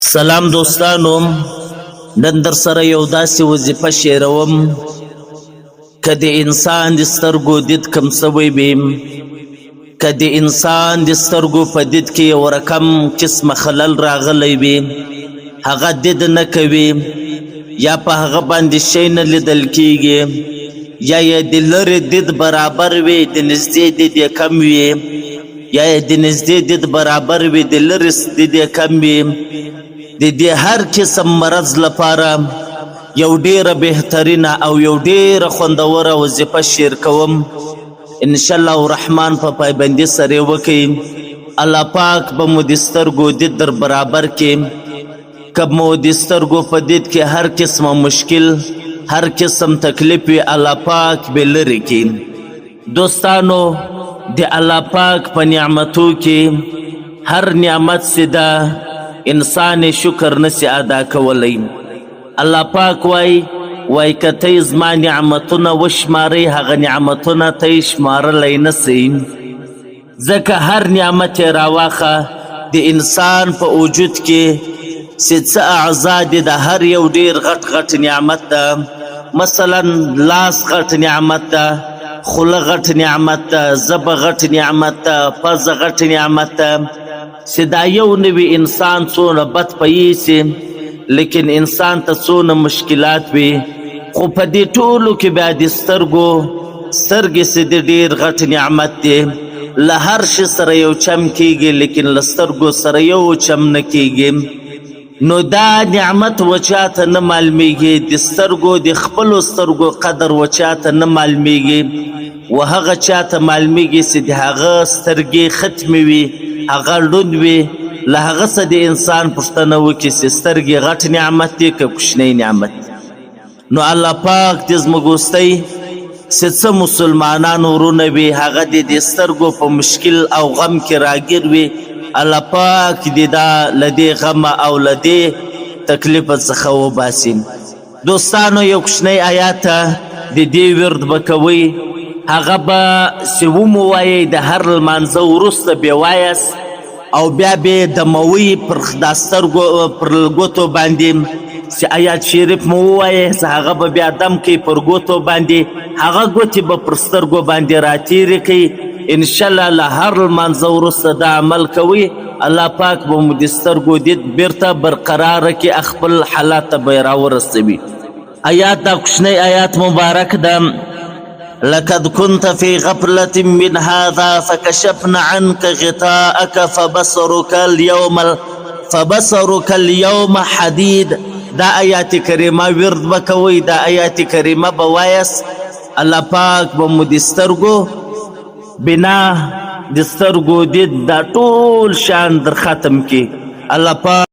سلام دوستانو، نن در سره یو داسې وظیفه شیروم که د انسان د سترګو دید کم سوی وي، که د انسان د سترګو په دید کې یو رقم قسمه خلل راغلی وي، هغه دید نه کوي یا په هغه باندې شی نه لیدل کیږي، یا یې د لرې دید برابر وي د نږدې دید یې کم وي، یا یې د نږدې دید برابر وي د لرې دید یې کم وي. د دې هر قسم مرض لپاره یو ډیره بهترینه او یو ډیره خوندوره وظیفه شیر کوم. انشاءالله الرحمن په پایبندي سره وکړئ. الله پاک به مو د سترګو دید در برابر کړي. که مو د سترګو په دید کې هر قسمه مشکل هر قسم تکلیف وي الله پاک به لرې کړي. دوستانو، د الله پاک په نعمتو کې هر نعمت سده انسان شکر نسی ادا کولی. الله پاک وای که تی زما نعمتونه وشماری هغه نعمتونه تی شمارلی نسی، ځکه هر نعمت راواخه د انسان په وجود کې څه اعضا دي د هر یو ډیر غټ غټ نعمت ده. مثلا لاس غټ نعمت ده، خوله غټ نعمت ده، زبه غټ نعمت ده، پزه غټ نعمت ده. چې دا یو نوی انسان څونه بد پیسي لیکن انسان ته څونه مشکلات وي، خو په دې ټولو کې بیا د سترګې چې د ډېر غټ نعمت دی. له هر شي سره یو چم کیږي لیکن له سترګو سره یو چم نه کیږي. نو دا نعمت وچاته نه معلومیږي، د سترګو د خپلو سترګو قدر وچاته نه معلومیږي، و هغه چاته معلومیږي چې د هغه سترګې ختمې وي، هغه ړوند وي. له هغه څه د انسان پوښتنه وکړي چې سترګې غټ نعمت دی که کوچنی نعمت. نو الله پاک دې زموږ وروستی چې څه مسلمانان ورونه وي هغه دې د سترګو په مشکل او غم کې راګیر وي، الله پاک دې دا له دې غمه او له دې تکلیفه څخه وباسي. دوستانو، یو کوچنی آیات د دې ورد به کوئ، هغه به چې ومووایئ د هر لمانځه وروسته بیا وایاست او بیا به دموي پر دا سترګو پر ګوتو باندې چې آیات شریف مو ووایاست، هغه به بیا دم کوي پر ګوتو باندې، هغه ګوتې به پر سترګو باندې راتیرې کوي. انشاءالله له هر لمانځه وروسته دا عمل کوي، الله پاک به مو د سترګو دید بیرته برقراره کړي، خپل حالات ته به یې راورسوي. آیات دا کوچنی آیات مبارک ده: لقد كنت في غفلة من هذا فكشفنا عنك غطاءك فبصرك اليوم حديد. دا آیات کریمه ورد بکوي، دا آیات کریمه بوایس، الله پاک به مو د سترګو بنا د سترګو دید دا ټول شان در ختم کی. الله پاک